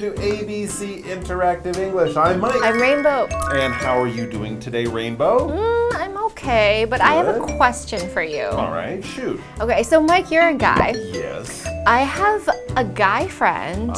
to ABC Interactive English. I'm Mike. I'm Rainbow. And how are you doing today, Rainbow? I'm okay, but I have a question for you. All right, shoot. Okay, so Mike, you're a guy. Yes. I have a guy friend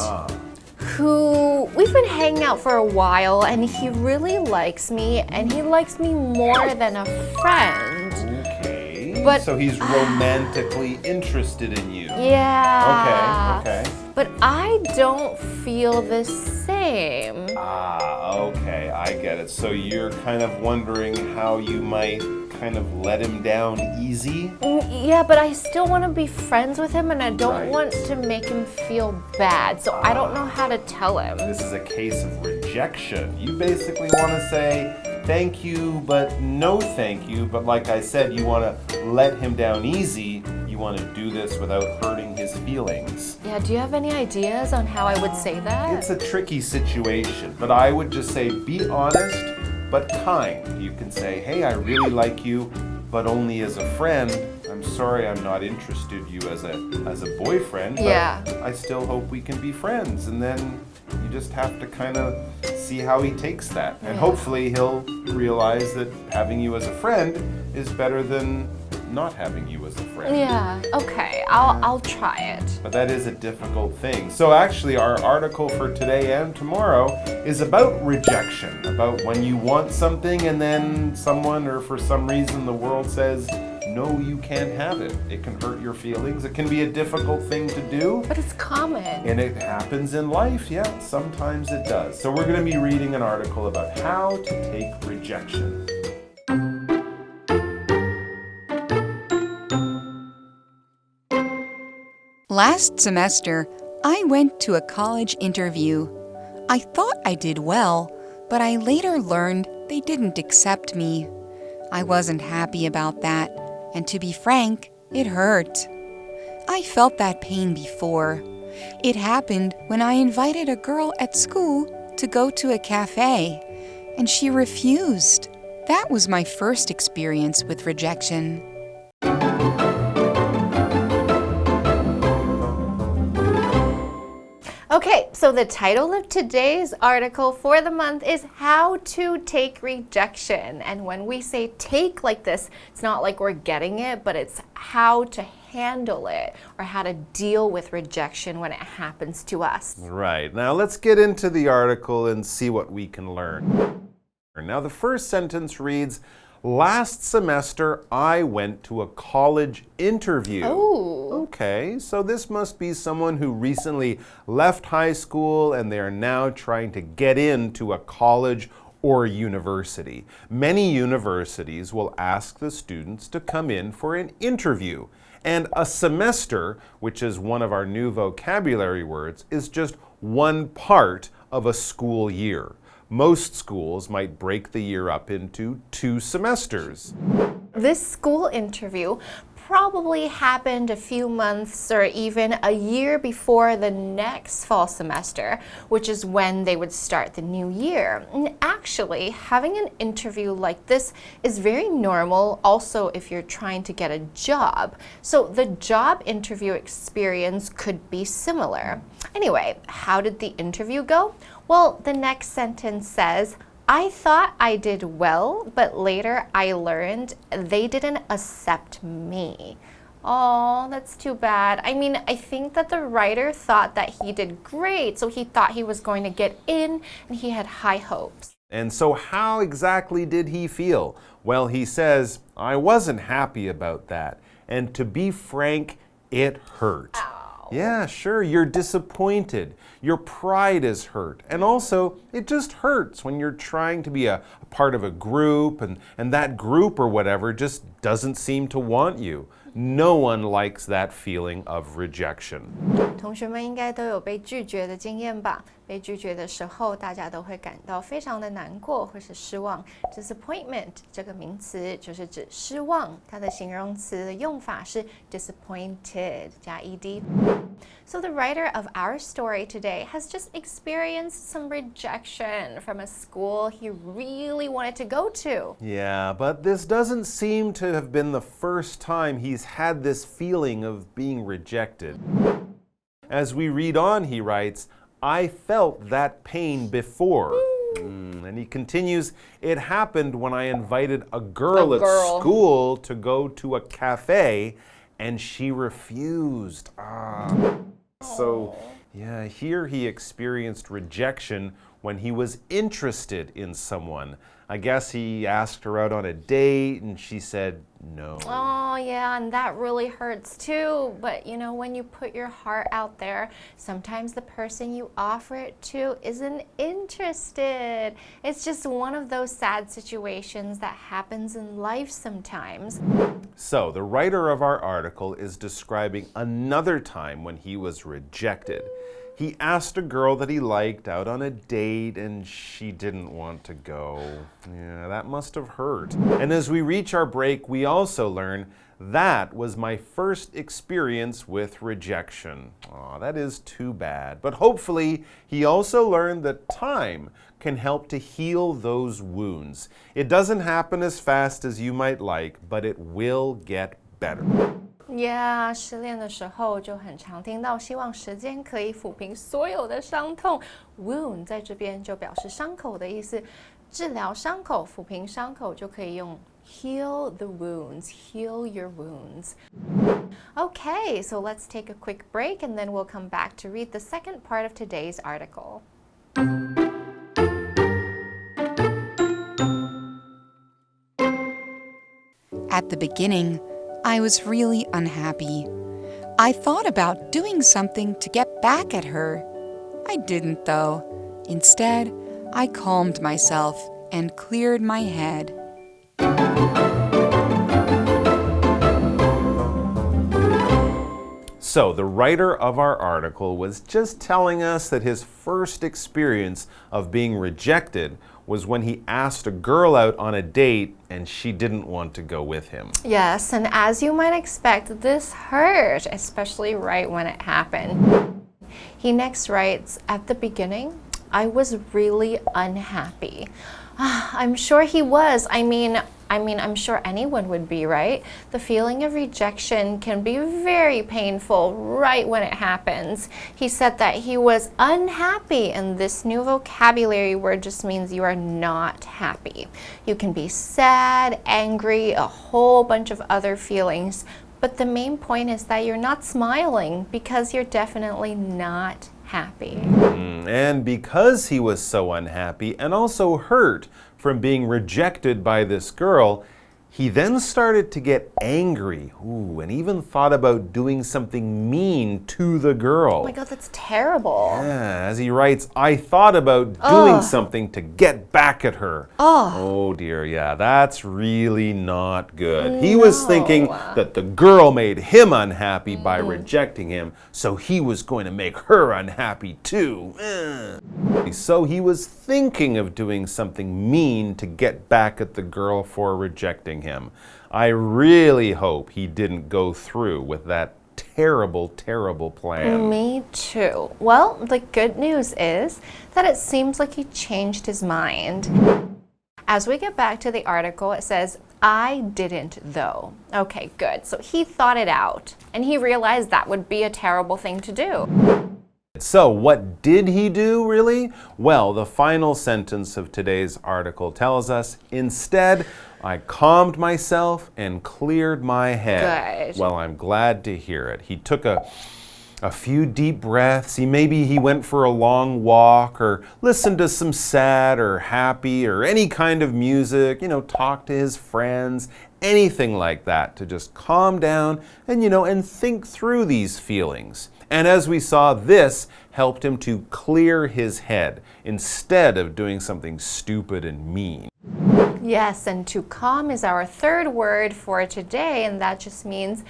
who we've been hanging out for a while, and he really likes me, and he likes me more than a friend. Okay. But, so he's romantically interested in you. Yeah. Okay. But I don't feel the same. Okay, I get it. So you're kind of wondering how you might kind of let him down easy? Yeah, but I still want to be friends with him, and I don't want to make him feel bad. So I don't know how to tell him. This is a case of rejection. You basically want to say thank you, but no thank you. But like I said, you want to let him down easy. You want to do this without hurting his feelings. Yeah, do you have any ideas on how I would say that? It's a tricky situation, but I would just say be honest, but kind. You can say, hey, I really like you, but only as a friend. I'm sorry I'm not interested in you as a boyfriend, but I still hope we can be friends. And then you just have to kind of see how he takes that. And hopefully he'll realize that having you as a friend is better than not having you as a friend. Yeah, okay, I'll try it. But that is a difficult thing. So actually our article for today and tomorrow is about rejection, about when you want something and then someone or for some reason the world says, no, you can't have it. It can hurt your feelings. It can be a difficult thing to do. But it's common. And it happens in life, yeah, sometimes it does. So we're going to be reading an article about how to take rejection. Last semester, I went to a college interview. I thought I did well, but I later learned they didn't accept me. I wasn't happy about that, and to be frank, it hurt. I felt that pain before. It happened when I invited a girl at school to go to a cafe, and she refused. That was my first experience with rejection. Okay, so the title of today's article for the month is How to Take Rejection. And when we say take like this, it's not like we're getting it, but it's how to handle it or how to deal with rejection when it happens to us. Right. Now let's get into the article and see what we can learn. Now the first sentence reads, last semester, I went to a college interview. Oh. Okay, so this must be someone who recently left high school and they are now trying to get into a college or university. Many universities will ask the students to come in for an interview. And a semester, which is one of our new vocabulary words, is just one part of a school year. Most schools might break the year up into 2 semesters. This school interview probably happened a few months or even a year before the next fall semester, which is when they would start the new year. And actually, having an interview like this is very normal also if you're trying to get a job. So the job interview experience could be similar. Anyway, how did the interview go? Well, the next sentence says, I thought I did well, but later I learned they didn't accept me. Oh, that's too bad. I mean, I think that the writer thought that he did great, so he thought he was going to get in, and he had high hopes. And so how exactly did he feel? Well, he says, I wasn't happy about that. And to be frank, it hurt. Yeah, sure, you're disappointed. Your pride is hurt. And also, it just hurts when you're trying to be a part of a group and that group or whatever just doesn't seem to want you. No one likes that feeling of rejection. 同学们应该都有被拒绝的经验吧？被拒绝的时候，大家都会感到非常的难过或是失望。Disappointment 这个名词就是指失望，它的形容词的用法是 disappointed 加 ed。So the writer of our story today has just experienced some rejection from a school he really wanted to go to. Yeah, but this doesn't seem to have been the first time he's had this feeling of being rejected. As we read on, he writes, I felt that pain before. And he continues, it happened when I invited a girl at school to go to a cafe and she refused. So, yeah, here he experienced rejection when he was interested in someone. I guess he asked her out on a date and she said no. Oh, yeah, and that really hurts too. But you know, when you put your heart out there, sometimes the person you offer it to isn't interested. It's just one of those sad situations that happens in life sometimes. So, the writer of our article is describing another time when he was rejected. He asked a girl that he liked out on a date and she didn't want to go. Yeah, that must have hurt. And as we reach our break, we also learn that was my first experience with rejection. Aw, that is too bad. But hopefully, he also learned that time can help to heal those wounds. It doesn't happen as fast as you might like, but it will get better. Yeah, 失恋的时候就很常听到希望时间可以抚平所有的伤痛。Wound 在这边就表示伤口的意思，治疗伤口、抚平伤口就可以用 heal the wounds, heal your wounds. Okay, so let's take a quick break and then we'll come back to read the second part of today's article. At the beginning, I was really unhappy. I thought about doing something to get back at her. I didn't, though. Instead, I calmed myself and cleared my head. So, the writer of our article was just telling us that his first experience of being rejected was when he asked a girl out on a date and she didn't want to go with him. Yes, and as you might expect, this hurt, especially right when it happened. He next writes, at the beginning, I was really unhappy. I'm sure he was. I mean, I'm sure anyone would be, right? The feeling of rejection can be very painful right when it happens. He said that he was unhappy, and this new vocabulary word just means you are not happy. You can be sad, angry, a whole bunch of other feelings, but the main point is that you're not smiling because you're definitely not happy. And because he was so unhappy and also hurt from being rejected by this girl, he then started to get angry, and even thought about doing something mean to the girl. Oh my God, that's terrible. Yeah, as he writes, I thought about doing something to get back at her. Oh dear, yeah, that's really not good. He was thinking that the girl made him unhappy by rejecting him, so he was going to make her unhappy too. So he was thinking of doing something mean to get back at the girl for rejecting him. I really hope he didn't go through with that terrible, terrible plan. Me too. Well, the good news is that it seems like he changed his mind. As we get back to the article, it says, I didn't though. Okay, good. So he thought it out and he realized that would be a terrible thing to do. So what did he do, really? Well, the final sentence of today's article tells us, instead, I calmed myself and cleared my head. Good. Well, I'm glad to hear it. He took a few deep breaths. Maybe he went for a long walk or listened to some sad or happy or any kind of music, talk to his friends, anything like that to just calm down and think through these feelings. And as we saw, this helped him to clear his head instead of doing something stupid and mean. Yes, and to calm is our third word for today, and that just means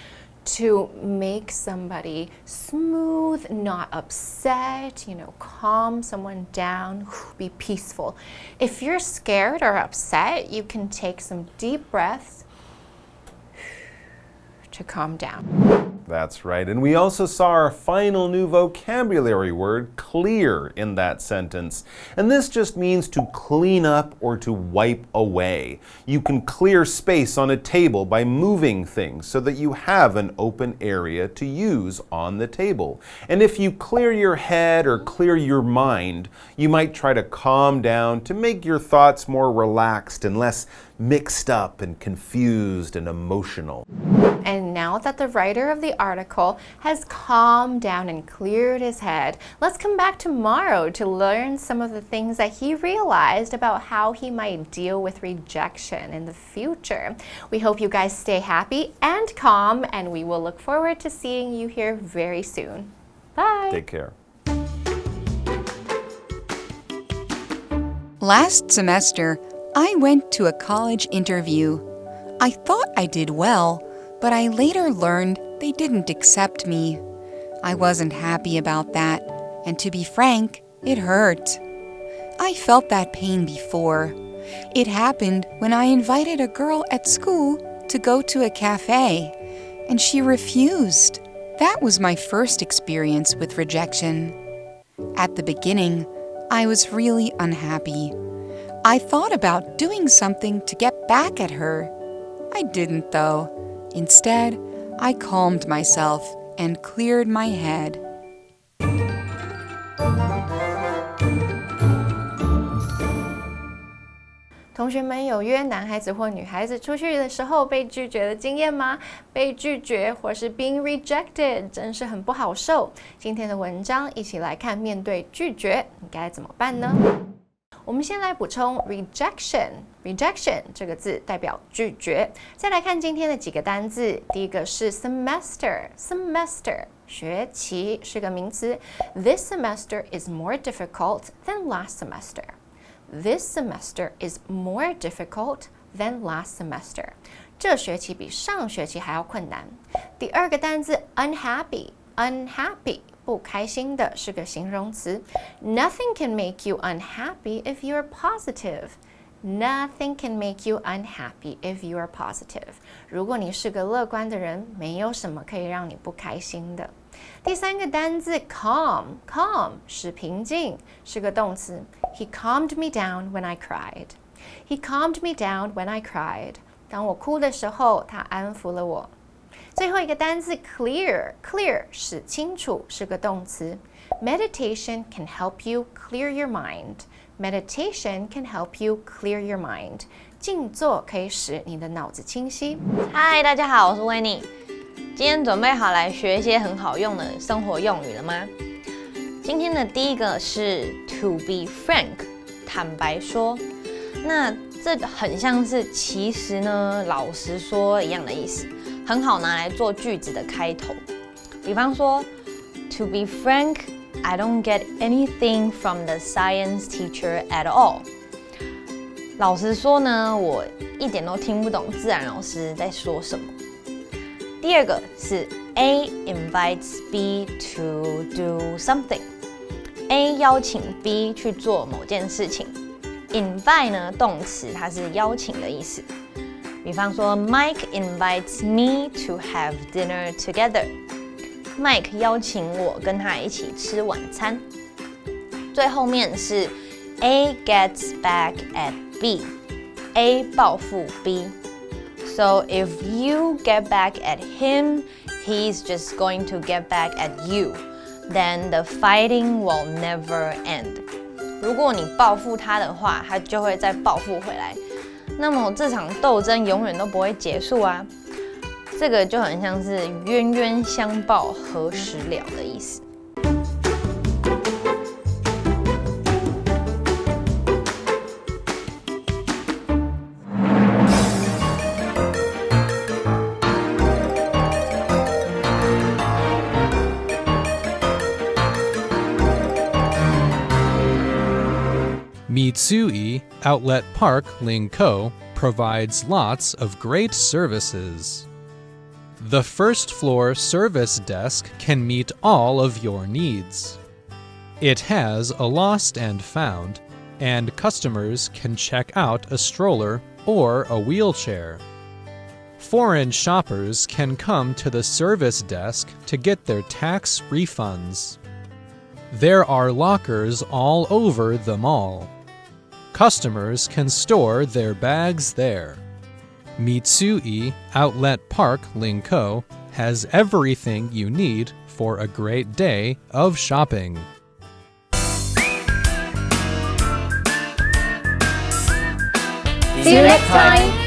to make somebody smooth, not upset, calm someone down, be peaceful. If you're scared or upset, you can take some deep breaths to calm down. That's right. And we also saw our final new vocabulary word, clear, in that sentence. And this just means to clean up or to wipe away. You can clear space on a table by moving things so that you have an open area to use on the table. And if you clear your head or clear your mind, you might try to calm down to make your thoughts more relaxed and less mixed up and confused and emotional. And now that the writer of the article has calmed down and cleared his head, let's come back tomorrow to learn some of the things that he realized about how he might deal with rejection in the future. We hope you guys stay happy and calm, and we will look forward to seeing you here very soon. Bye! Take care. Last semester, I went to a college interview. I thought I did well, but I later learned they didn't accept me. I wasn't happy about that, and to be frank, it hurt. I felt that pain before. It happened when I invited a girl at school to go to a cafe, and she refused. That was my first experience with rejection. At the beginning, I was really unhappy. I thought about doing something to get back at her. I didn't, though. Instead, I calmed myself and cleared my head. 同学们有约男孩子或女孩子出去的时候被拒绝的经验吗？被拒绝或是 being rejected 真是很不好受。今天的文章一起来看，面对拒绝你该怎么办呢？我们先来补充 rejection 这个字代表拒绝。再来看今天的几个单字，第一个是 semester， 学期是个名词。This semester is more difficult than last semester. This semester is more difficult than last semester. 这学期比上学期还要困难。第二个单字 unhappy， 不开心的是个形容词。Nothing can make you unhappy if you're positive. Nothing can make you unhappy if you're positive. 如果你是个乐观的人，没有什么可以让你不开心的。第三个单字 calm 是平静，是个动词。He calmed me down when I cried. He calmed me down when I cried. 当我哭的时候，他安抚了我。最后一个单字 clear 是清楚，是个动词。Meditation can help you clear your mind. Meditation can help you clear your mind. 静坐可以使你的脑子清晰。嗨，大家好，我是维尼。今天准备好来学一些很好用的生活用语了吗？今天的第一个是 to be frank， 坦白说。那这很像是其实呢，老实说一样的意思，很好拿来做句子的开头。比方说 ，To be frank, I don't get anything from the science teacher at all. 老实说呢，我一点都听不懂自然老师在说什么。第二个是 A invites B to do something。A 邀请 B 去做某件事情。Invite 呢，动词，它是邀请的意思。比方说 ，Mike invites me to have dinner together。Mike 邀请我跟他一起吃晚餐。最后面是 A gets back at B。A 报复 B。So if you get back at him, he's just going to get back at you.Then the fighting will never end. 如果你报复他的话，他就会再报复回来。那么这场斗争永远都不会结束啊！这个就很像是冤冤相报何时了的意思。Mitsui Outlet Park, Linkou, provides lots of great services. The first floor service desk can meet all of your needs. It has a lost and found, and customers can check out a stroller or a wheelchair. Foreign shoppers can come to the service desk to get their tax refunds. There are lockers all over the mall. Customers can store their bags there. Mitsui Outlet Park, Linkou has everything you need for a great day of shopping. See you next time!